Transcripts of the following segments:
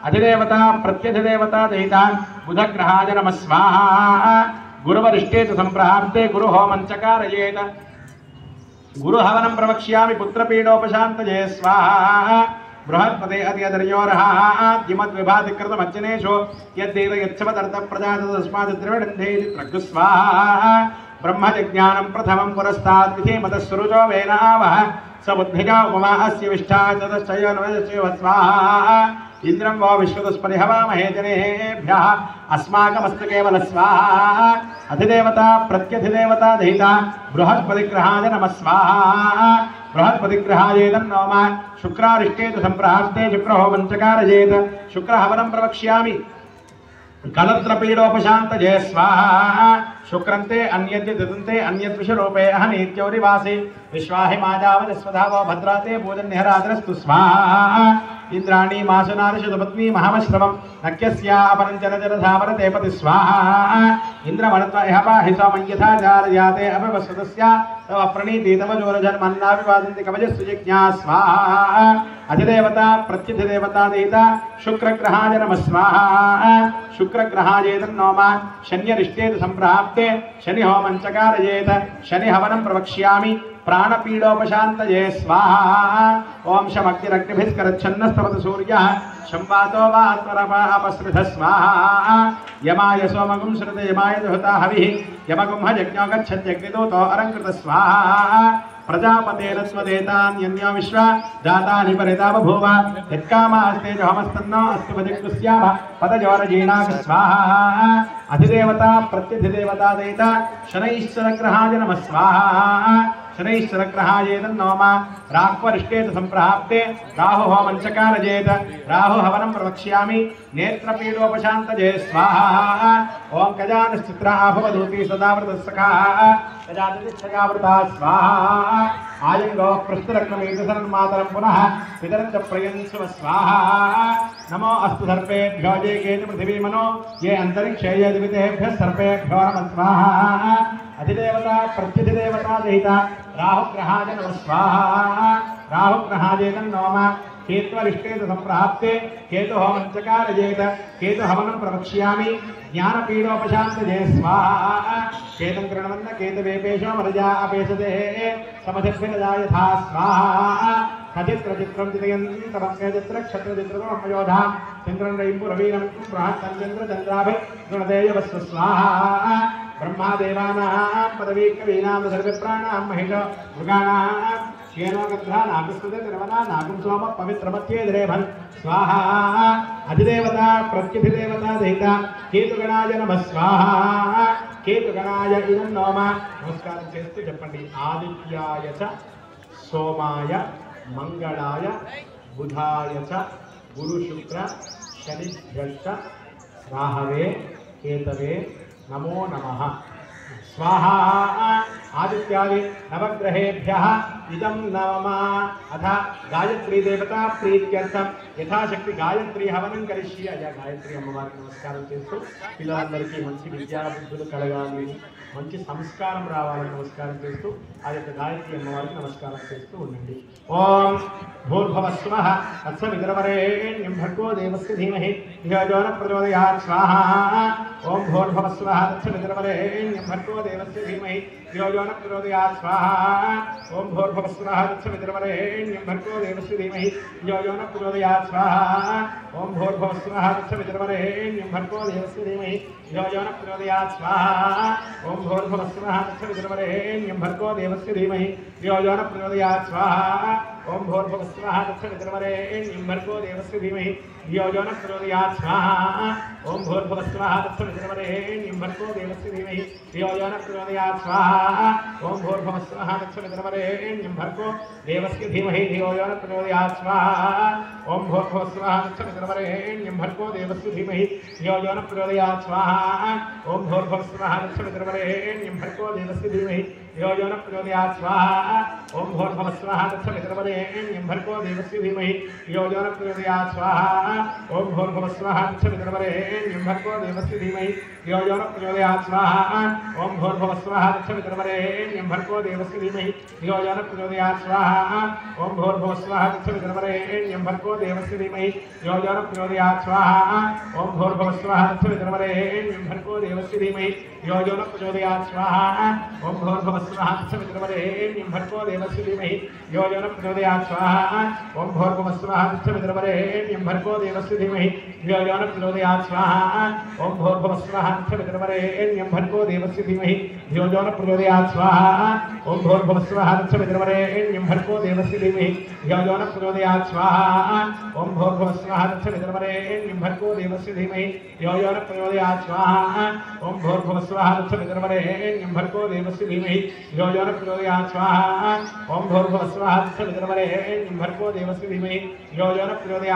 अधिदेवता प्रत्यधिदेवता दयिता बुधग्रहाय नमः स्वाहा गुरुवरिष्ठे च संप्राप्ते गुरुहोमं च कारयेत गुरुहवनं प्रवक्ष्यामि पुत्रपीडोपशान्तये स्वाहा बृहत्पते अद्यदर्योरहाद्यमद्विभातिकृतमज्जनेषु यद्देव यच्छमदर्थप्रजातस्माद्द्रविडन्धेति प्रज्ञस्वाहा ब्रह्मजज्ञानं प्रथमं पुरस्तात् विधिमतस्सुरुजो वेनावः स बुद्धिजा उपमा अस्य विष्ठा चतश्चयोनवदस्यो स्वाहा इंद्रं वो विश्वतस्परिहवामहे जनेभ्यः अस्माकमस्तकेवल स्वाहा अधिदेवता प्रत्यधिदेवता दहिता बृहस्पतिग्रहाय नमः स्वाहा बृहस्पतिग्रहायेदं नोम शुक्रारिष्टेतु सम्प्राप्ते शुक्रहोमं च कारयेत शुक्रहवनं प्रवक्ष्यामि कलत्रपीडोपशान्तये स्वाहा शुक्रन्ते अन्यद्य दिदन्ते अन्यद्विषरूपे अहनीत्योरिवासि विश्वाहि माजावदस्वधावो भद्राते पूजन्यहराधनस्तु स्वाहा इंद्राणी मासनारिषुपत्नी महामश्रमं नक्यस्या अपरञ्चनजलधामरते पति स्वाहा इन्द्रमणत्व इह पाहि सोमं यथा जारयाते अभिवस्वतस्या तव प्रणीति तव जोरजन्मन्नाभिवादन्ति कवचस्सुजिज्ञा स्वाहा अधिदेवता प्रत्यधिदेवता देवता शुक्रग्रहाय नमः स्वाहा शुक्रग्रहायेदं नोम शन्यरिष्टेतु सम्प्राप्ते शनिहोमं च कारयेत शनिहवनं प्रवक्ष्यामि प्राणपीडोपशान्तये स्वाहा ओम शमग्निरग्निभिस्करच्छन्नस्तवतु सूर्यः संवातो वात्मरपापसृध स्वाहा यमाय सोमगुं श्रुते यमाय दुहता हविः यमगुं यज्ञो गच्छत्यग्निदूतो अलङ्कृत स्वाहा प्रजापतेन स्वदेतान्यन्यो विश्वा जातानि परिता बभूव यत्कामास्तेजोहमस्तन्नो अस्तु पदिक्कुस्याम पदजोरजीनाक स्वाहा अधिदेवता प्रत्यधिदेवता देवता शनैश्चरग्रहाय नमः स्वाहा शनैश्चरग्रहायेदं नोम राह्वरिष्टेतु सम्प्राप्ते राहुहोमं च कारयेत राहुहवनं प्रवक्ष्यामि नेत्रपीडोपशान्तये स्वाहा ओं गजानश्चित्राभवधूति सदावृतस्सखाः गजातिच्छयावृता स्वाहा आयंगो पृष्ठरत्नमेतसन्मातरं पुनः पितरं च प्रयन्सुव स्वाहा नमो अस्तु सर्पेभ्यो ये केतु पृथिवी मनो ये अंतरिक्षे ये दिवितेभ्यः सर्पेभ्यो नमः स्वाहा अधिदेवता प्रत्यधिदेवता दहिता राहुग्रहाय नमः स्वाहा राहुग्रहायेदं नोम केत्वरिष्टेतु सम्प्राप्ते केतुहोमं च कारयेत केतुहवनं प्रवक्ष्यामि ज्ञानपीडोपशान्तये स्वाहा केतं कृण्वन्न केतवेपेशो मरजा अपेशते समधिर्भिनजा यथा स्वाहा खचित्रचित्रं चितयन्तमक्षयचित्रक्षत्रचित्रमयोधा चन्द्रं रयिम्पुरवीरं बृहत्तञ्चन्द्रचन्द्राभिर्गुणदेयवस्व स्वाहा ब्रह्मादेवानां पदवीकवीनां सर्वप्राणां महिषो मृगाणां श्येनो गन्धानां विस्तृते निर्मलानां सोम पवित्रमत्येद्रेभन् स्वाहा अधिदेवता प्रत्यधिदेवता दहिता केतुगणाय नमः स्वाहा केतुगणाय इदं नोम नमस्कारं చేస్తూ చెప్పండి ఆదిత్యాయ చ సోమాయ మంగళాయ బుధాయ చ గురు శుక్ర శనిభ్యశ్చ రాహవే కేతవే नमो नमः स्वाहा आदित्यादि नवग्रहेभ्यः इदं नमः अथ गायत्री देवता प्रीत्यर्थं यथाशक्ति गायत्री हवनं करिष्ये अया गायत्री अम्मवाరికి నమస్కారం చేస్తూ పిల్లలందరికీ మంచి విద్యా బుద్ధులు కలగాలి మంచి సంస్కారం రావాలని నమస్కారం చేస్తూ ఆ యొక్క గాయత్రి అమ్మవారికి నమస్కారం చేస్తూ ఉండండి ఓం భూర్భువస్సువః తత్సవితుర్వరేణ్యం భర్గో దేవస్య ధీమహి ధియో యో నః ప్రచోదయాత్ స్వాహా ఓం భూర్భువస్సువః తత్సవితుర్వరేణ్యం భర్గో దేవస్య ధీమహి ధియో యో నః ప్రచోదయాత్ స్వాహా ఓం భూర్భువస్సువః తత్సవితుర్వరేణ్యం భర్గో దేవస్య ధీమహి ధియో యో నః ప్రచోదయాత్ స్వాహా ఓం భూర్భువస్సువః తత్సవితుర్వరేణ్యం భర్గో దేవస్య ధీమహి ధియో యో నః ప్రచోదయాత్ స్వాహా ఓం భూర్భువస్సువః తత్సవితుర్వరేణ్యం భర్గో దేవస్య ధీమహి ధియో యో నః ప్రచోదయాత్ స్వాహా ఓం భూర్భువస్సువః తత్సవితుర్వరేణ్యం భర్గో దేవస్య ధీమహి ధియో యో నః ప్రచోదయాత్ స్వాహా ఓం భూర్భువస్సువః తత్సవితుర్వరేణ్యం భర్గో దేవస్య ధీమహి ధియో యో నః ప్రచోదయాత్ స్వాహా ఓం భూర్భువస్సువః తత్సవితుర్వరేణ్యం భర్గో దేవస్య ధీమహి ధియో యో నః ప్రచోదయాత్ స్వాహా ఓం భూర్భువస్సువః తత్సవితుర్వరేణ్యం భర్గో దేవస్య ధీమహి ధియో యో నః ప్రచోదయాత్ స్వాహా ఓం భూర్భువస్సువః తత్సవితుర్వరేణ్యం భర్గో దేవస్య ధీమహి यो यो न प्रचोदयात् स्वाहा ओम भूर्भुवः स्वाहा तत्सवितुर्वरेण्यं भर्गो देवस्य धीमहि यो यो न प्रचोदयात् स्वाहा ओम भूर्भुवः स्वाहा तत्सवितुर्वरेण्यं भर्गो देवस्य धीमहि यो यो न प्रचोदयात् स्वाहा ओम भूर्भुवः स्वाहा तत्सवितुर्वरेण्यं भर्गो देवस्य धीमहि यो यो न प्रचोदयात् स्वाहा ओम भूर्भुवः स्वाहा तत्सवितुर्वरेण्यं भर्गो देवस्य धीमहि यो यो न प्रचोदयात् स्वाहा ओम भूर्भुवः स्वाहा तत्सवितुर्वरेण्यं भर्गो देवस्य धीमहि यो यो न प्रचोदयात् स्वाहा ओम भूर्भुवः स्वाहा तत्सवितुर्वरेण्यं भर्गो देवस्य धीमहि यो यो न प्रचोदयात् स्वाहा ओम भूर्भुवः स्वाहा तत्सवितुर्वरेण्यं भर्गो देवस्य धीमहि यो यो न प्रचोदयात् स्वाहा ओम भूर्भुवः स्वाहा तत्सवितुर्वरेण्यं भर्गो देवस्य धीमहि यो यो न प्रचोदयात् स्वाहा ओम भूर्भुवः स्वाहा तत्सवितुर्वरेण्यं भर्गो देवस्य धीमहि यो यो न प्रचोदयात् स्वाहा ओम भूर्भुवः स्वाहा तत्सवितुर्वरेण्यं भर्गो देवस्य धीमहि यो यो न प्रचोदयात् स्वाहा ओम भूर्भुवः स्वाहा तत्सवितुर्वरेण्यं भर्गो देवस्य धीमहि यो यो न प्रचोदयात् स्वाहा ओम भूर्भुवः स्वाहा तत्सवितुर्वरेण्यं भर्गो देवस्य धीमहि यो यो न प्रचोदयात् स्वाहा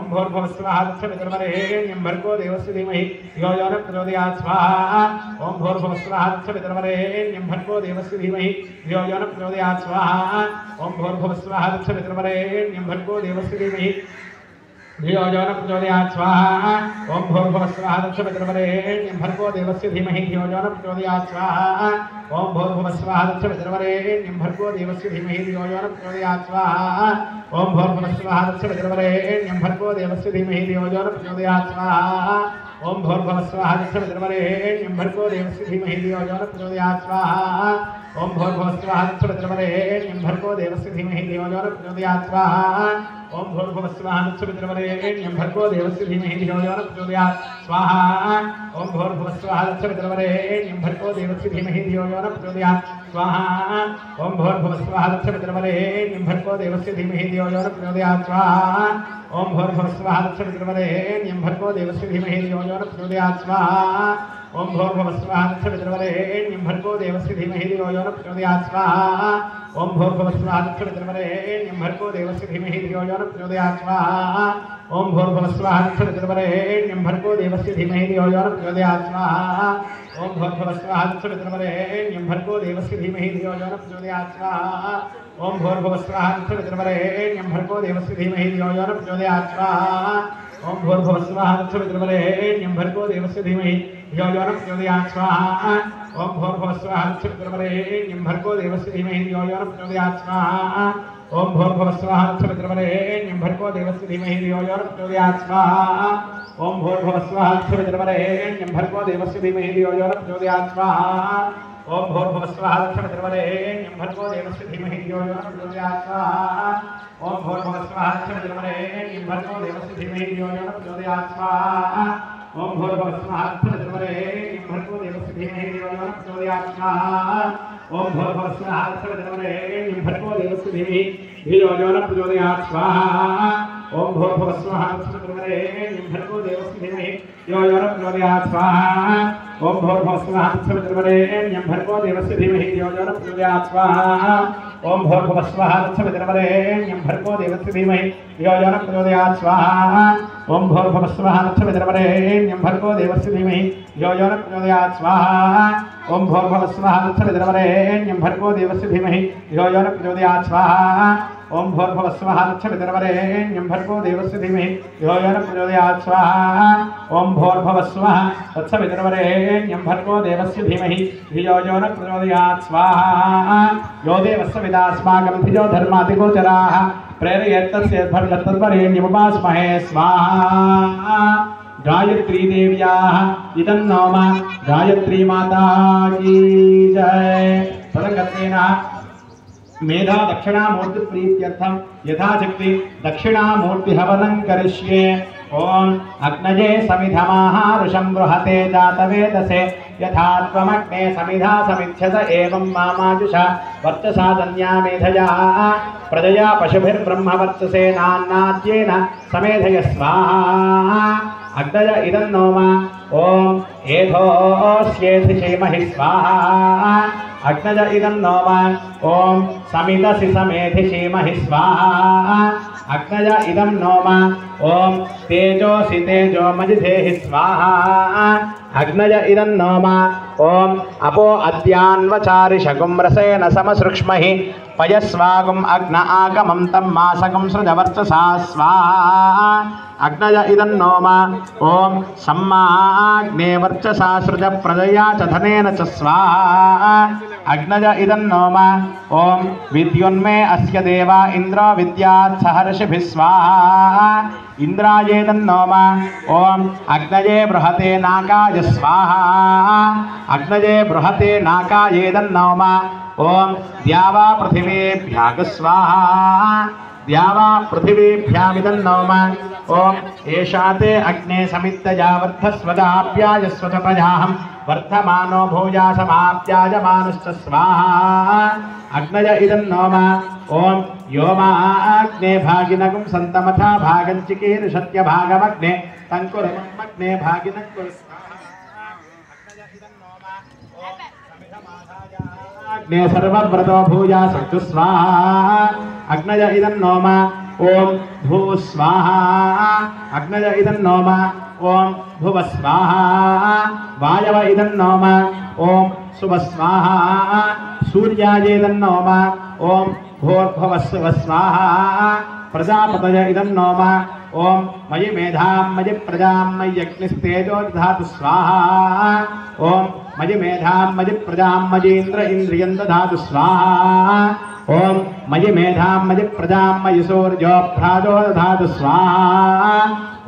ओम भूर्भुवः स्वाहा तत्सवितुर्वरेण्यं भर्गो देवस्य धीमहि यो यो न प्रचोदयात् स्वाहा ओम भूर्भुवः स्वाहा तत्सवितुर्वरेण्यं भर्गो देवस्य धीमहि यो यो न प्रचोदयात् स्वाहा ओम भूर्भुवः स्वाहा तत्सवितुर्वरेण्यं भर्गो देवस्य धीमहि यो यो न प्रचोदयात् स्वाहा ओम भूर्भुवः स्वाहा तत्सवितुर्वरेण्यं भर्गो देवस्य धीमहि यो यो न प्रचोदयात् स्वाहा ओम भूर्भुवः स्वाहा तत्सवितुर्वरेण्यं भर्गो देवस्य धीमहि यो यो न प्रचोदयात् स्वाहा ओम भूर्भुवः स्वाहा तत्सवितुर्वरेण्यं भर्गो देवस्य धीमहि यो यो न प्रचोदयात् स्वाहा ओम भूर्भुवः स्वाहा तत्सवितुर्वरेण्यं भर्गो देवस्य धीमहि यो यो न प्रचोदयात् स्वाहा ओम भूर्भुवः स्वाहा तत्सवितुर्वरेण्यं भर्गो देवस्य धीमहि यो यो न प्रचोदयात् स्वाहा ओम भूर्भुवः स्वाहा तत्सवितुर्वरेण्यं भर्गो देवस्य धीमहि यो यो न प्रचोदयात् स्वाहा ओम भूर्भुवः स्वाहा तत्सवितुर्वरेण्यं भर्गो देवस्य धीमहि यो यो न प्रचोदयात् स्वाहा ओम भूर्भुवः स्वाहा तत्सवितुर्वरेण्यं भर्गो देवस्य धीमहि यो यो न प्रचोदयात् स्वाहा ओम भूर्भुवः स्वाहा तत्सवितुर्वरेण्यं भर्गो देवस्य धीमहि यो यो न प्रचोदयात् स्वाहा ओम भूर्भुवः स्वाहा तत्सवितुर्वरेण्यं भर्गो देवस्य धीमहि यो यो न प्रचोदयात् स्वाहा ओम भूर्भुवः स्वाहा तत्सवितुर्वरेण्यं भर्गो देवस्य धीमहि यो यो न प्रचोदयात् स्वाहा ओम भूर्भुवः स्वाहा तत्सवितुर्वरेण्यं भर्गो देवस्य धीमहि यो यो न प्रचोदयात् स्वाहा ओम भूर्भुवः स्वाहा तत्सवितुर्वरेण्यं भर्गो देवस्य धीमहि यो यो न प्रचोदयात् स्वाहा ओम भूर्भुवः स्वाहा तत्सवितुर्वरेण्यं भर्गो देवस्य धीमहि यो यो न प्रचोदयात् स्वाहा ओम भूर्भुवः स्वाहा तत्सवितुर्वरेण्यं भर्गो देवस्य धीमहि यो यो न प्रचोदयात् स्वाहा ओम भूर्भुवः स्वाहा तत्सवितुर्वरेण्यं भर्गो देवस्य धीमहि यो यो न प्रचोदयात् स्वाहा ओम भूर्भुवः स्वाहा तत्सवितुर्वरेण्यं भर्गो देवस्य धीमहि यो यो न प्रचोदयात् स्वाहा ओम भूर्भुवः स्वाहा तत्सवितुर्वरेण्यं भर्गो देवस्य धीमहि यो यो न प्रचोदयात् स्वाहा ओम भूर्भुवः स्वाहा तत्सवितुर्वरेण्यं भर्गो देवस्य धीमहि यो यो न प्रचोदयात् स्वाहा ओम भूर्भुवः स्वाहा तत्सवितुर्वरेण्यं भर्गो देवस्य धीमहि यो यो न प्रचोदयात् स्वाहा ओम भूर्भुवः स्वाहा तत्सवितुर्वरेण्यं भर्गो देवस्य धीमहि यो यो न प्रचोदयात् स्वाहा ओम भूर्भुवः स्वाहा तत्सवितुर्वरेण्यं भर्गो देवस्य धीमहि यो यो न प्रचोदयात् स्वाहा ओम भूर्भुवः स्वाहा तत्सवितुर्वरेण्यं भर्गो देवस्य धीमहि यो यो न प्रचोदयात् स्वाहा ओम भूर्भुवः स्वाहा तत्सवितुर्वरेण्यं भर्गो देवस्य धीमहि यो यो न प्रचोदयात् स्वाहा ओम भूर्भुवः स्वाहा तत्सवितुर्वरेण्यं भर्गो देवस्य धीमहि यो यो न प्रचोदयात् स्वाहा ओम भूर्भुवः स्वाहा तत्सवितुर्वरेण्यं भर्गो देवस्य धीमहि यो यो न प्रचोदयात् स्वाहा ओम भूर्भुवः स्वाहा तत्सवितुर्वरेण्यं भर्गो देवस्य धीमहि यो यो न प्रचोदयात् स्वाहा ओम भूर्भुवः स्वाहा तत्सवितुर्वरेण्यं भर्गो देवस्य धीमहि यो यो न प्रचोदयात् स्वाहा ओम भूर्भुवः स्वाहा तत्सवितुर्वरेण्यं भर्गो देवस्य धीमहि यो यो न प्रचोदयात् स्वाहा यो देवस्य विदास्माकं धियो धर्मातिगोचराः प्रेरयेत्तस्य तद्वरेण्यमुपास्महे स्वाहा गायत्री देव्याः इदं नोम गायत्री माता की जय तदगतेन मेधा दक्षिणामूर्ति प्रीत्यर्थं यथाशक्ति दक्षिणामूर्ति हवनं करिष्ये ओम अग्नये समिधमाहारुषं बृहते जातवेदसे यथा त्वमग्ने समिधा समिच्छत एवं मामाजुषा वर्चसा धन्या मेधया प्रजया पशुभिर्ब्रह्मवर्चसे नान्नाद्येन समेधय स्वाहा अग्नय इदं नोम ओम एधोस्येधि क्षेमहि स्वाहा अग्नज इदं नोमा ओम समितसि समेधिषीमहि स्वाहा अग्नज इदं नोमा ओम तेजोसि तेजोमजिधेहि स्वाहा अग्नज इदं नोमा ओम अपो अद्यान्वचारिषगुं रसेन समसृक्ष्महि पयस्वागुम् अग्न आगमं तं मासगं सृजवर्चसा स्वाहा अग्नज इदं नोमा ओम सम्माग्ने वर्चसा सृज प्रजया च धनेन च स्वाहा अग्नज इदं नोमा ओम विद्युन्मे अस्य देवा इन्द्रो विद्यात् सहर्षिभिः स्वाहा इंद्रायेदं नोमा ओम अग्नये बृहते नागाय स्वाहा अग्नये बृहते नागायेदं नोमा ओम द्यावा पृथिवीभ्याग स्वाहा द्यावा पृथिवीभ्यामिदं नोमा ओम एषाते अग्ने समित्तया वर्धस्वदाप्यायस्व च प्रजाहं वर्धमानो भूया समाप्यायमानश्च स्वाहा अग्नय इदं नोमा ओम योमाग्ने भागिनगुं सन्तमथा भागञ्चिकीर्षत्य भागमग्ने तङ्कुरमग्ने भागिनं कुरु अग्ने सर्वव्रतो भूया सन्तु स्वाहा अग्नय इदं नोमा ओम भू स्वाहा अग्नय इदं नोमा ओम भुव स्वाहा वायव इदं नोमा ओम सुभ स्वाहा सूर्यायेदं नोमा ओम भूर्भुवस्सुव स्वाहा प्रजापतय इदं नोमा ओम मयि मेधां मयि प्रजां मयि अग्निस्तेजो दधातु स्वाहा ओम मयि मेधां मयि प्रजां मयीन्द्र इन्द्रियं दधातु स्वाहा ओम मयि मेधां मयि प्रजां मयि सूर्यो भ्राजो दधातु स्वाहा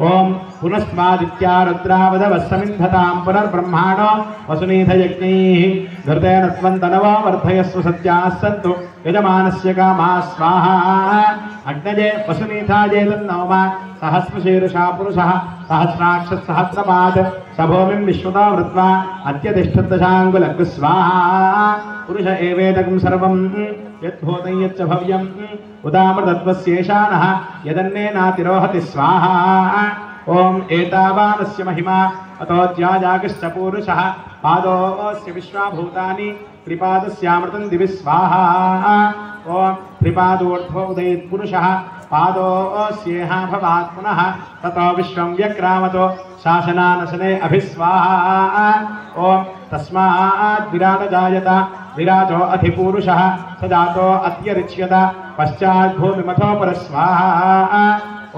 ओम पुनस्वादित्या रुद्रावदवस्समिन्धतां पुनर्ब्रह्माणो वसुनीधयज्ञैः घृतेन त्वन्तनवो वर्धयस्व सत्याः सन्तु यजमानस्य कामाः स्वाहा अग्नये वसुनीथायेदं नोमा सहस्रशीर्षा पुरुषः सहस्राक्षः सहस्रपाद सभूमिं विश्वतो वृत्वा अत्यतिष्ठद्दशाङ्गुलग् स्वाहा पुरुष एवेदकं सर्वं यद्भूतं यच्च भव्यम् उदामृतत्वस्येषानः यदन्नेनातिरोहति स्वाहा ओम एतावानस्य महिमा अतोऽध्याजागश्च पूरुषः पादोऽस्य विश्वाभूतानि त्रिपादस्यामृतं दिवि स्वाहा ओम त्रिपादोऽर्ध्व उदयेत् पुरुषः पादोऽस्येह भवात् पुनः ततो विश्वं व्यक्रामतो शासनानशने अभिस्वाहा ओम तस्मात् विराट जायत विराजो अधिपूरुषः स जातो अत्यरिच्यत पश्चात् भूमिमथो परस्वाहा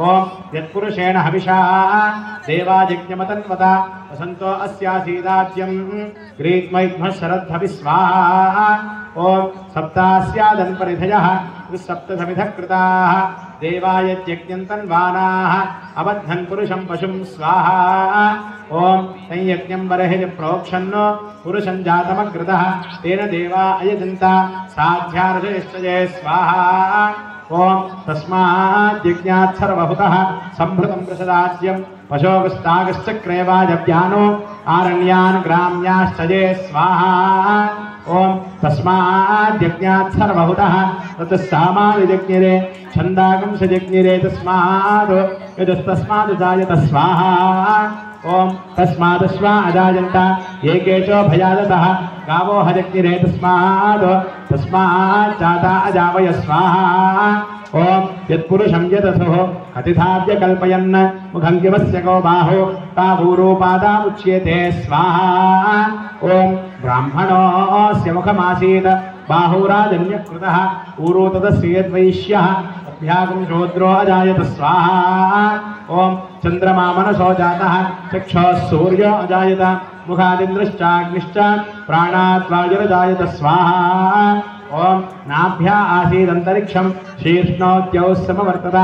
ओम यत्पुरुषेण हविषा देवायज्ञमतन्वता वसन्तो अस्यासीदाज्यं ग्रीत्मैध्मः शरद्धविस्वाहा ओम सप्तास्यादन्परिधयः सप्तसमिधः कृताः देवायज्ञं तन्वानाः अबद्धन् पुरुषं पशुं स्वाहा ओम संयज्ञं बर्हिः प्रोक्षन्नो पुरुषं जातमग्रतः तेन देवा अयजन्त साध्यार्षयश्चये स्वाहा ओम तस्मात् यज्ञात् सर्वभूतः संभृतं प्रसदाज्यं पशोगस्तागश्चक्रेवाजव्यानो आरण्यान् ग्राम्याश्चये स्वाहा ओम तस्मात् यज्ञात् सर्वभूतः ततस्सामादिजज्ञिरे छन्दागं सजज्ञिरे तस्मात् यदस्तस्मात् जायत स्वाहा ओम तस्मादश्वा अजायन्त एकेचो भयादतः गावो हजज्ञिरे तस्मात् जाता अजावय स्वाहा ओम यत्पुरुषं यदसुः अतिथाव्य कल्पयन् मुखं किमस्य गो बाहो तावूरूपादामुच्यते स्वाहा ओम ब्राह्मणोऽस्य मुखमासीत् बाहुराजन्यकृतः ऊरू तदस्य यद्वैश्यः अभ्यागं शूद्रो अजायत स्वाहा ओम चंद्रमा मनसो जातः चक्षुः सूर्यो अजायत मुखादिन्द्रश्चाग्निश्च प्राणात् वायुरजायत स्वाहा ओम नाभ्या आसीदन्तरिक्षं शीर्ष्णोद्यौ समवर्तत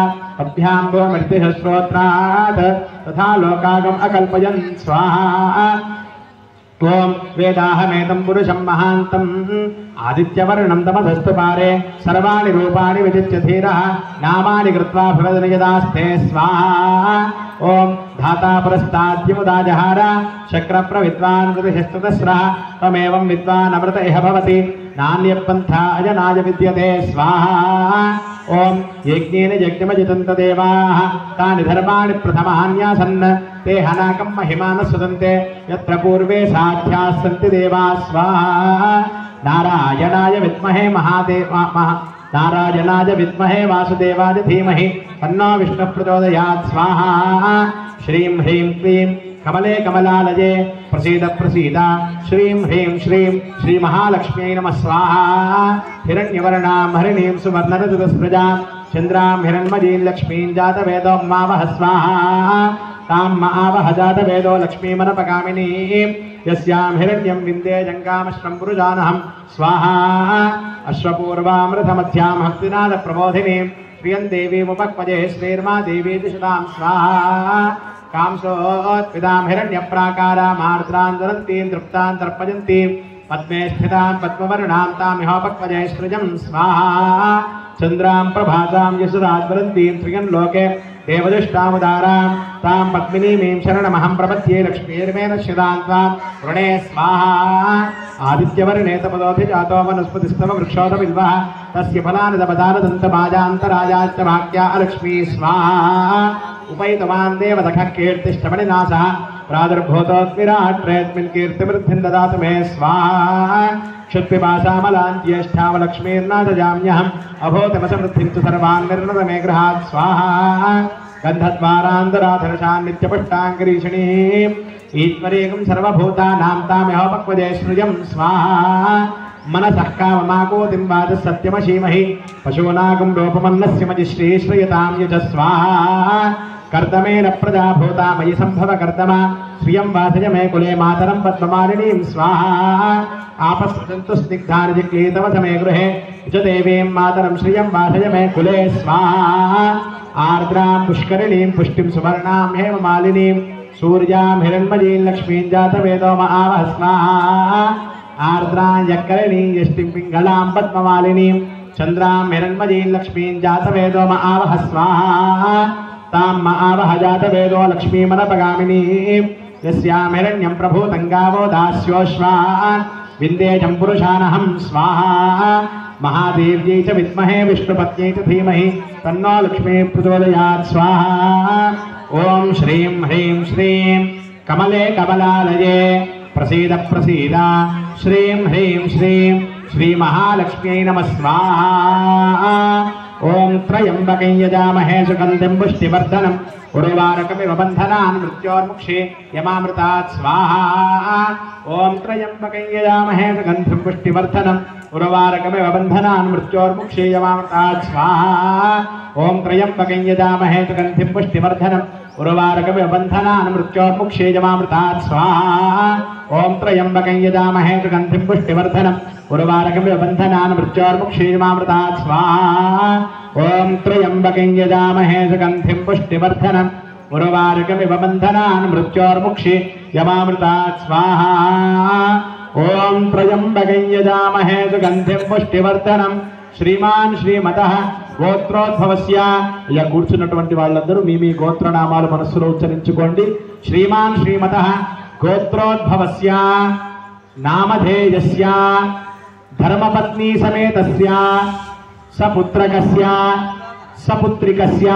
अभ्याम्बो मृतिः श्रोत्रात् तथा लोकागम अकल्पयन् स्वाहा ओम वेदाहमेतं पुरुषं महान्तम् आदित्यवर्णं तमधस्तु पारे सर्वाणि रूपाणि विजित्य धीरः नामानि कृत्वा भवदनियदास्ते स्वाहा ओम धाता परस्ताद्यमुदा जहार शक्रप्रविद्वान् कृतिशस्तुतस्रः तमेवं विद्वान् अमृत इह भवति नान्यपन्था अजनाय विद्यते स्वाहा ओम यज्ञेन यज्ञमजितन्त देवाः तानि धर्माणि प्रथमान्यासन् ते हनाकं महिमानः सुदन्ते यत्र पूर्वे साध्याः सन्ति देवाः स्वाहा नारायणाय विद्महे नारायणाय विद्महे वासुदेवाय धीमहि तन्नो विष्णुः प्रचोदयात् स्वाहा। श्रीं ह्रीं क्लीं कमले कमलालये प्रसीद प्रसीद श्रीं ह्रीं श्रीं श्रीमहालक्ष्म्यै नमः स्वाहा। हिरण्यवर्णां हरिणीं सुवर्णरजतस्रजां चन्द्रां हिरण्मयीं लक्ष्मीं जातवेदो मावह स्वाहा। तां मावह जातवेदो लक्ष्मीमनपगामिनीं यस्यां हिरण्यं विन्दे जङ्गामश्वं पुरुजानहं स्वाहा। अश्वपूर्वामृतमध्यां हस्तिनादप्रबोधिनीं प्रियं देवीमुपक्वजे श्रीर्मा देवी दिशतां स्वाहा। कांसोत्पिदां हिरण्यप्राकारामार्द्रां ज्वलन्तीं तृप्तां तर्पयन्तीं पद्मे स्थितां पद्मवर्णां तामिहोपक्वजे सृजं स्वाहा। चन्द्रां प्रभातां यशुराज्वलन्तीं श्रियं लोके देवदुष्टामुदारां तां पद्मिनीमीं शरणमहं प्रपद्ये लक्ष्मीर्मेण शिरां त्वां वृणे स्वाहा। आदित्यवर्णे तपदोऽधिजातो वनस्पतिस्तव वृक्षोऽधबिल्वः तस्य फलानिदपदानदन्तमाजान्तराजाच्च लक्ष्मी स्वाहा। उपैतवान् देवदखः कीर्तिष्टमणिनाशः प्रादुर्भूतोऽस्मिराट् प्रेत्मिन् कीर्तिवृद्धिं ददातु मे स्वाहा। क्षुत्पिपाशामलान्त्येष्ठावलक्ष्मीर्नादजाम्यहम् अभूतमसमृद्धिं तु सर्वान् निर्णतमे गृहात् स्वाहा। गन्धद्वारान्तराधरशान् नित्यपुष्टाङ्गरीषिणीम् ईश्वरीकं सर्वभूतानां तामिहोपक्वजे श्रुजं स्वाहा। मनसः काममाकोतिं वाचः सत्यमशीमहि पशूनागं रूपमन्नस्य मजिश्री श्रियतां यज स्वाहा। कर्दमेन प्रजा भूता मयि सम्भव कर्दमा श्रियं वासय मे कुले मातरं पद्ममालिनीं स्वाहा। आपस्सृजन्तु स्निग्धानि जिक्लीतवथ मे गृहे च देवीं मातरं श्रियं वासय मे कुले स्वाहा। आर्द्रां पुष्करिणीं पुष्टिं सुवर्णां हेममालिनीं सूर्यां हिरण्मयीं लक्ष्मीं जातवेदो आवह स्वाहा। आर्द्रां यक्करिणीं यष्टिं पिङ्गलां पद्ममालिनीं चन्द्रां हिरण्मयीं लक्ष्मीं जातवेदो आवह स्वाहा। तां आवह जातवेदो लक्ष्मीमनपगामिनीं यस्यां हिरण्यं प्रभूतं गावो दास्योश्वान् विन्देजं पुरुषानहं स्वाहा। महादेव्यै च विद्महे विष्णुपत्न्यै च धीमहि तन्नो लक्ष्मी प्रचोदयात् स्वाहा। ॐ श्रीं ह्रीं श्रीं कमले कमलालये प्रसीद प्रसीद श्रीं ह्रीं श्रीं श्रीमहालक्ष्म्यै नमः स्वाहा। ओं त्र्यंबकं यजामहे सुगन्धिं पुष्टिवर्धनम् उर्वारुकमिव बन्धनान् मृत्योर्मुक्षे यमामृतात् स्वाहा। ओं त्र्यंबकं यजामहे सुगन्धिं पुष्टिवर्धनम् उर्वारुकमिव बन्धनान् मृत्योर्मुक्षे यमामृतात् स्वाहा। ओं त्र्यंबकं यजामहे सुगन्धिं पुष्टिवर्धनम् उर्वारुकमिव बन्धनान् मृत्योर्मुक्षे यमामृतात् स्वाहा। ओं त्र्यंबकं यजामहे सुगन्धिं पुष्टिवर्धनम् उर्वारुकमिव बन्धनान् मृत्योर्मुक्षे यमामृतात् स्वाहा। ओं त्र्यंबकं यजामहे सुगन्धिं पुष्टिवर्धनम् उर्वारुकमिव बन्धनान् मृत्योर्मुक्षे यमामृतात् स्वाहा। ओं त्र्यंबकं यजामहे सुगन्धिं पुष्टिवर्धनम् శ్రీమాన్ శ్రీమత గోత్రోద్భవస్య. ఇలా కూర్చున్నటువంటి వాళ్ళందరూ మీ మీ గోత్రనామాలు మనస్సులో ఉచ్చరించుకోండి. శ్రీమాన్ శ్రీమత గోత్రోద్భవస్య నామధేయస్య ధర్మపత్ని సమేతస్య సపుత్రకస్య సపుత్రికస్య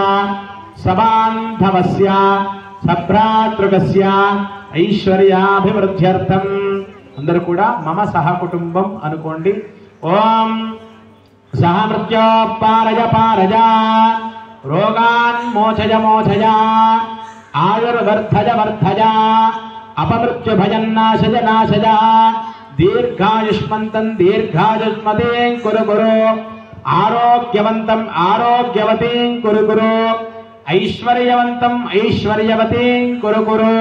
సబాంధవస్య సభ్రాతృకస్య ఐశ్వర్యాభివృద్ధ్యర్థం. అందరూ కూడా మమ సహ కుటుంబం అనుకోండి. ఓం సహ మృత్యోపారజ పారజ రోగాన్ మోచజ మోచజ ఆయుర్వర్ధజ వర్ధజ అపమృత్యుభయన్నాశజ నాశజ దీర్ఘాయుష్మంతం దీర్ఘాయుష్మతేం కురు కురు ఆరోగ్యవంతం ఆరోగ్యవతీం కురు కురు ఐశ్వర్యవంతం ఐశ్వర్యవతీం కురు కురు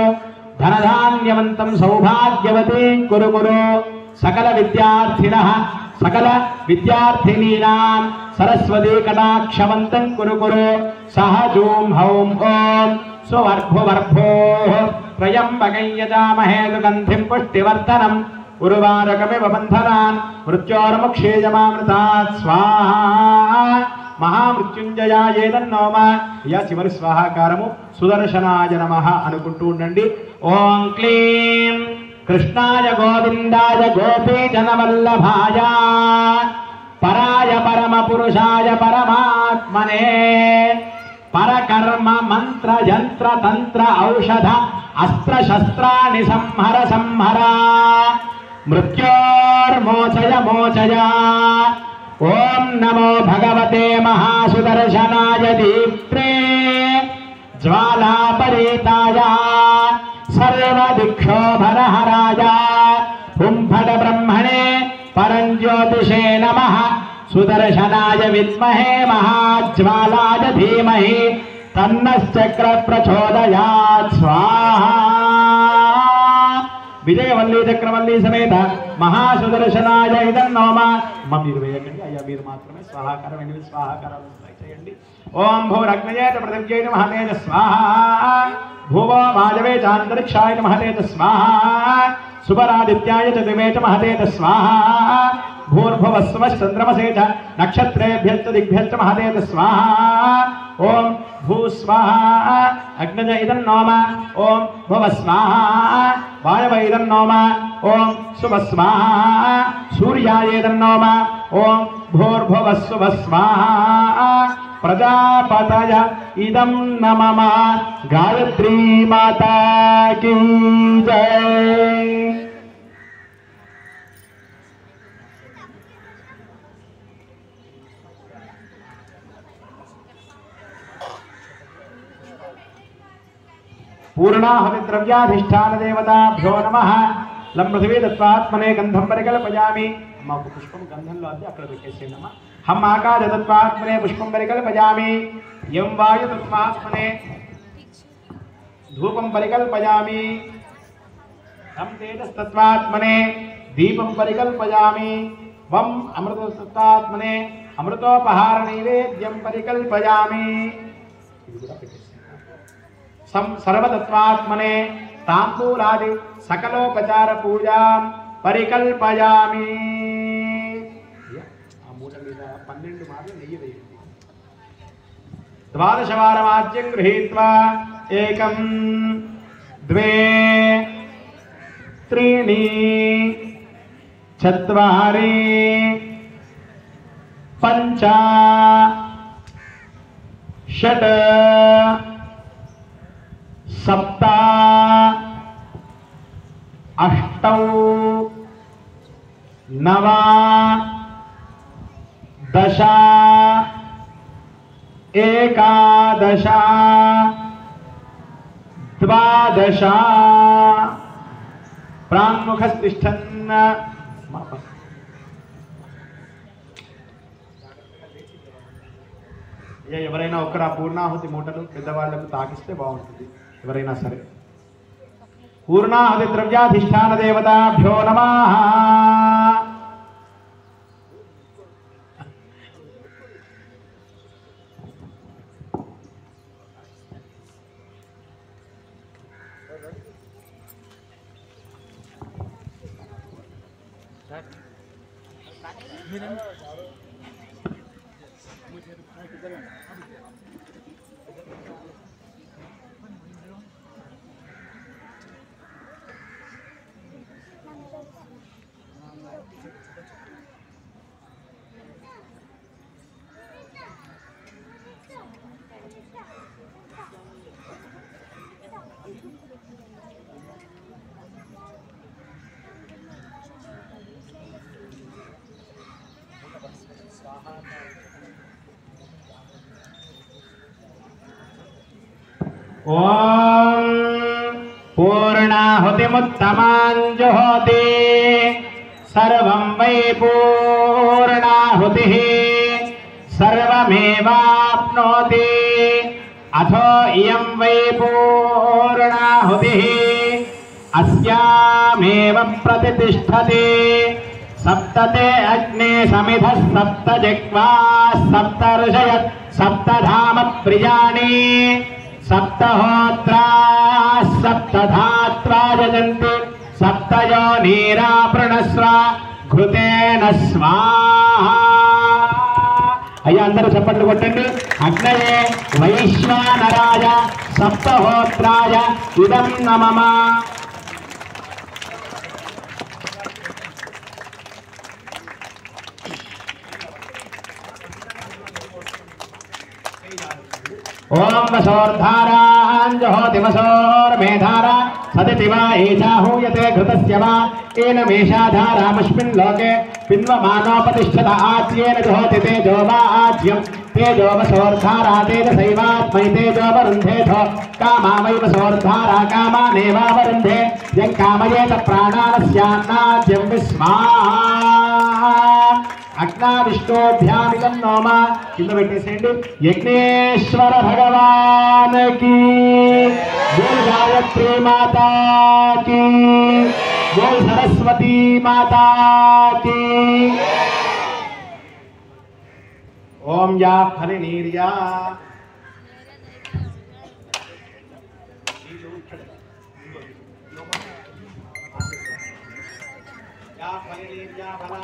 ధనధాన్యవంతం సౌభాగ్యవతీం కురు కురు సకల విద్యార్థినః సకల విద్యార్థినీనాం సరస్వతీ కటాక్షవంతం కురు కురు సహ జూం హౌం ఓం సువర్భువర్భోః త్రయంబకం యజామహే సుగంధిం పుష్టివర్ధనం ఉర్వారుకమివ బంధనాన్ మృత్యోర్ముక్షేయమామృతాత్ స్వాహా. మహామృత్యుంజయాయేదన్నోమ యా చివరి స్వాహాకారము సుదర్శనాయ నమః అనుకుంటూ ఉండండి. ఓం క్లీం కృష్ణాయ గోవిందాయ గోపీజనవల్లభాయ పరాయ పరమ పురుషాయ పరమాత్మనే పరకర్మ మంత్ర యంత్ర తంత్ర ఔషధ అస్త్ర శస్త్రాణి సంహర సంహర मृत्योर्मोचय मोचय ओम नमो भगवते महासुदर्शनाय दीप्त्रे ज्वालापरीताय सर्वदिक्षोभरहराय हुं फट ब्रह्मणे परञ्ज्योतिषे नमः सुदर्शनाय विद्महे महाज्वालाय धीमहि तन्नश्चक्र प्रचोदयात् स्वाहा विजयवल्ली चक्रवल्ली समेत महासुदर्शनाय इदन्नोम मम्मी वेयకండి అయ్యా మీరు మాత్రమే స్వాహాకారం వెండి స్వాహాకారం చేయండి ఓం భూరగ్నయే పృథివ్యై నమః తేజ స్వాహా భూవో వాయవే చాంతరిక్షాయ నమః తేజ స్వాహా सुबरादित्याय च दिवे च महते च स्वाहा भूर्भुवस्वश्चन्द्रमसे च नक्षत्रेभ्यश्च दिग्भ्यश्च महते च स्वाहा ओम भू स्वाहा अग्नज इदं नोम ओम भुव स्वाहा वायव इदं नोम ओम सुभ स्वाहा सूर्याय इदं नोम ओम भूर्भुवस्व स्वाहा प्रजापतय इदं नमः गायत्री माता की जय। पूर्णाहुति द्रव्याधिष्ठान देवताभ्यो नमः लं पृथिवी तत्त्वात्मने गंधं परिकल्पयामि अम्मा पुष्पं गंधंलो अद्य अక్కడ పెట్టేసేనమ్మా हम आकाश तत्त्वात्मने पुष्पं परिकल्पयामि यं वायु तत्त्वात्मने धूपं परिकल्पयामि हम तेजस् तत्त्वात्मने दीपं परिकल्पयामि वम अमृत तत्त्वात्मने अमृतोपहार नैवेद्यं परिकल्पयामि सर्वतत्वात्मने तांबूलादि सकलोपचार पूजा परिकल्पयामि। द्वादशवारमाज्यं गृहीत्वा एकं द्वे त्रीणि चत्वारि पञ्च षट् सप्त अष्टौ नव दश एकादश द्वादश प्राङ्मुखस्तिष्ठन् ఎవరైనా ఒకరు పూర్ణాహుతి మూటలు పెద్దవాళ్లకు తాకిస్తే బాగుంటుంది ఎవరైనా సరే పూర్ణాహుతి ద్రవ్యాధిష్టాన దేవతాభ్యో నమః ओम पूर्णाहुतिमुत्तमां जुहोति सर्वं वै पूर्णाहुतिः सर्वमेवाप्नोति अथो इयं वै पूर्णाहुतिः अस्यामेव प्रतिष्ठति सप्तते अग्ने समिधः सप्त जिह्वा सप्त ऋषयः सप्तधाम प्रियाणि सप्तहोत्रा सप्तधात्वा यजन्ति सप्तयोनीरा प्रणस्व घृतेन स्वाहा। అయ్యా అందరూ చప్పట్లు కొట్టండి. అగ్నయే వైశ్వానరాయ సప్తహోత్రాయ ఇదం నమః. ओम वसोर्धाराञ्जहोतिवसोर्मेधारा सदिति वा एषाहूयते घृतस्य वा येन मेषाधारामस्मिन् लोके पिन्वमानोपतिष्ठत आच्येन जहोति तेजो वा आज्यं तेजो वसोर्धारा तेजसैवात्मै तेजो वरुन्धेथो कामा वै वसोर्धारा कामानेवावरुन्धे यं कामयेत प्राणानस्यान्नाद्यं विस्मा अग्ना विष्णोभ्यामिदं नोम किंद పెట్టేసేయండి यज्ञेश्वर भगवान की बोल गायत्री माता की बोल सरस्वती माता की ओम या फलिनीर्या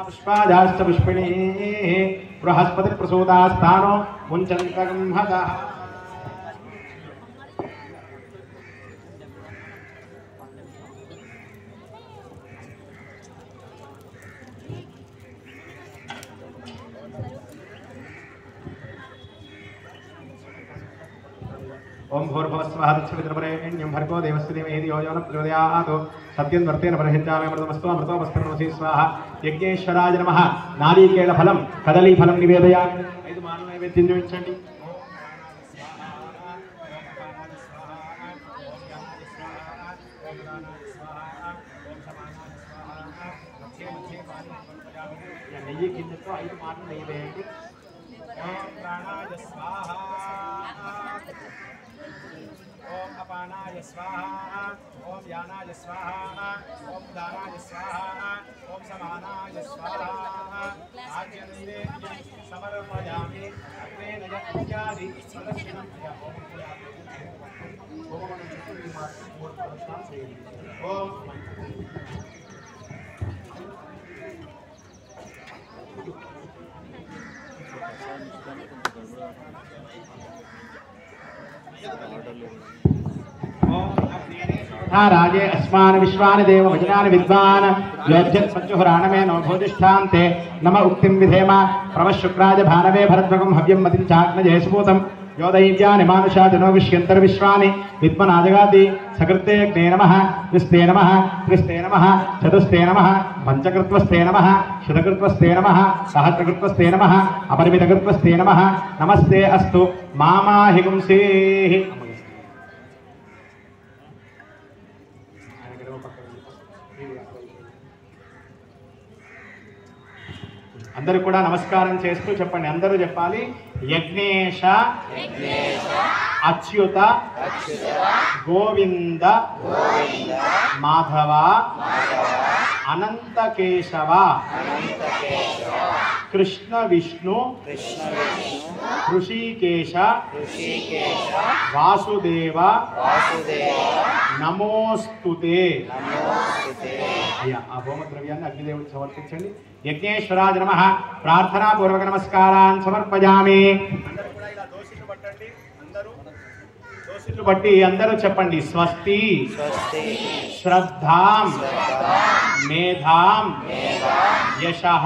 पुष्पाजास्त पुष्पिणी बृहस्पति प्रसूदास्थानो मुंचन्तकं हतः ओम भूर्भुवस्वः तत्सवितुर्वरेण्यं भर्गो देवस्य धीमहि धियो यो नः प्रचोदयात् सत्यं वर्तेन परहितामे अमृतमस्तु अमृतोपस्तमसि स्वाहा यज्ञेश्वराय नमः नारीकेळ फलं कदली फलं निवेदयामि ఐదు మానవ నైవేద్యం చూపించండి నెయ్యి కిందతో ఐదు మాటలు నెయ్యి వేయండి ఓం ప్రాణాయ స్వాహ ओम अपानाय स्वाहा ओम यानाय स्वाहा ओम दानाय स्वाहा ओम समानाय स्वाहा आज्ञनैवेद्यं समर्पयामि अग्ने नयत्यादि प्रदक्षिणं ओम राजे अस्मान् विश्वानि देव भजनानि विद्वान् योज्यत् पंचहुराणमे नवभूतिष्ठान्ते नम उक्तिं विधेम प्रमशुक्राज भानवे भरद्वगं हव्यं मतिं चाग्नजे सुपूतं योदैव्यानि मानुषाजनो विश्यन्तर्विश्वानि विद्मनाजगाति सकृते अग्ने नमः विस्ते नमः त्रिस्ते नमः चतुस्ते नमः पंचकृत्वस्ते नमः शतकृत्वस्ते नमः सहस्रकृत्वस्ते नमः अपरिमितकृत्वस्ते नमः नमस्ते अस्तु मामाहिगुंसेः అందరూ కూడా నమస్కారం చేస్తూ చెప్పండి అందరూ చెప్పాలి యజ్ఞేశ అచ్యుత గోవింద మాధవ అనంత కేశవ కృష్ణ విష్ణు ఋషికేశ వాసుదేవ నమోస్తుతే అయ్యా ఆ హోమద్రవ్యాన్ని అగ్నిదేవుడికి సమర్పించండి యజ్ఞేశ్వరాయ నమః ప్రార్థనా పూర్వక నమస్కారాన్ సమర్పయామి అందరూ కూడా ఇలా దోషిని పట్టండి అందరూ దోషిని బట్టి అందరూ చెప్పండి స్వస్తి శ్రద్ధాం మేధాం యశః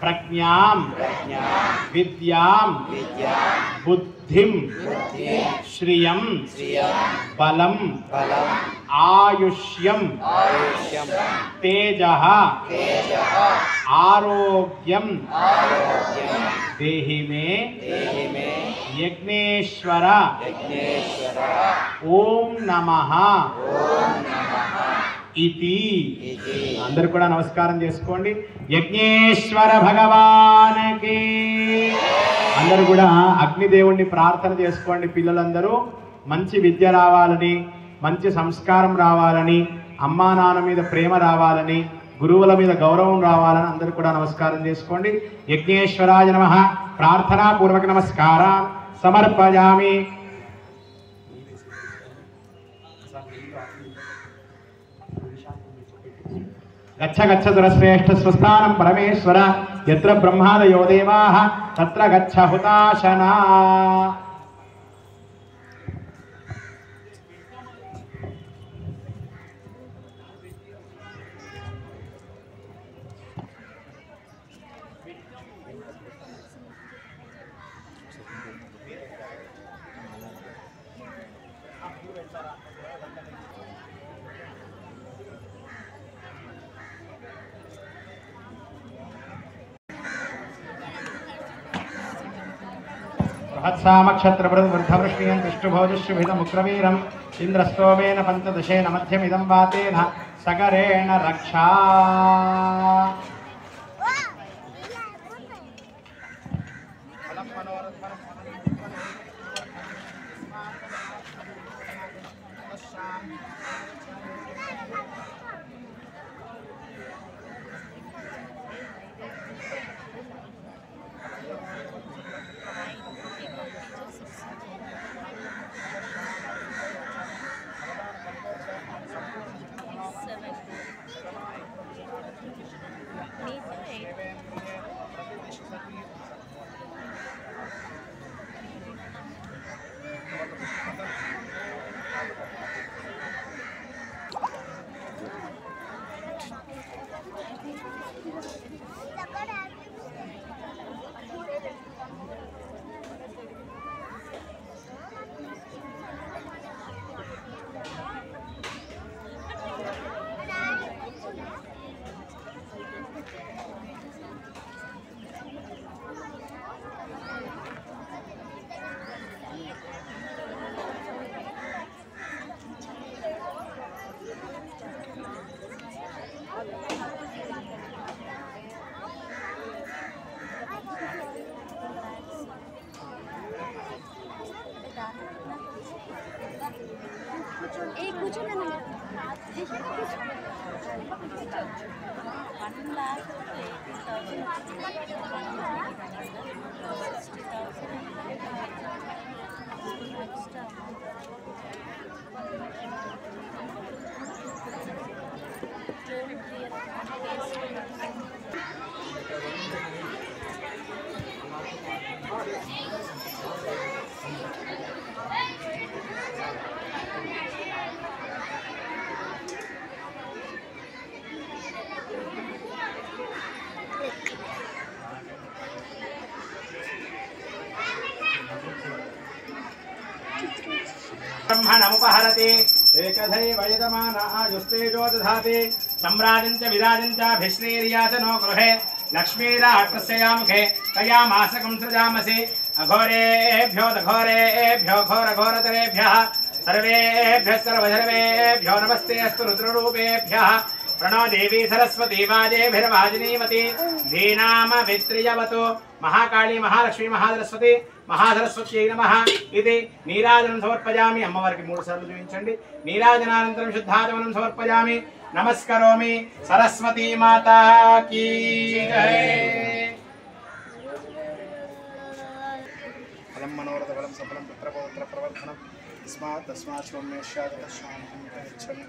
ప్రజ్ఞాం విద్యాం బుద్ధిం శ్రియం బలం ఆయుష్యం తేజః ఆరోగ్యం దేహి మే యజ్ఞేశ్వర ఓం నమః इति अंदर కూడా నమస్కారం చేసుకోండి యజ్ఞేశ్వర భగవానికి అందరూ కూడా అగ్నిదేవుణ్ణి ప్రార్థన చేసుకోండి పిల్లలందరూ మంచి విద్య రావాలని మంచి సంస్కారం రావాలని అమ్మా నాన్న మీద ప్రేమ రావాలని గురువుల మీద గౌరవం రావాలని అందరూ కూడా నమస్కారం చేసుకోండి యజ్ఞేశ్వరాయ నమః ప్రార్థనా పూర్వక నమస్కారం సమర్పయామి गच्छ गच्छ दुरश्रेष्ठ स्वस्थानं परमेश्वर यत्र ब्रह्मादयो देवाः तत्र गच्छ हुताशना बृहत्सामक्षत्रवृद्धवृष्णीयं दृष्टुभोजश्रुभितमुग्रवीरम् इन्द्रस्तोमेन पञ्चदशेन मध्यमिदं वातेन सगरेण रक्षा। ब्रह्मणमुपहरति एकधैव यजमाना आयुस्तेजो दधाति सम्राजं च विराजं च भिश्रीर्याचनो गृहे लक्ष्मीराट्रस्य मुखे तया मासकं सृजामसि अघोरेभ्यो दघोरेभ्यो घोरघोरतरेभ्यः सर्वेभ्यः सर्वधर्मेभ्यो नमस्ते अस्तु रुद्ररूपेभ्यः प्रणो देवी सरस्वती वाजेभिर्वाजिनीवती धीनाम वित्रियवतु महाकाली महालक्ष्मी महासरस्वती महासरस्वत्यै नमः इति नीराजनं समर्पयामि। अम्मवारिकी 3 सार्लु చూపించండి। नीराजनानन्तरं शुद्धाचमनं समर्पयामि। नमस्करोमि। सरस्वती माता की जय। फलं मनोरथ फलं सफलं पुत्रपौत्र प्रवर्धनं तस्मात् सौम्येष्यात् शान्तिं गच्छामि।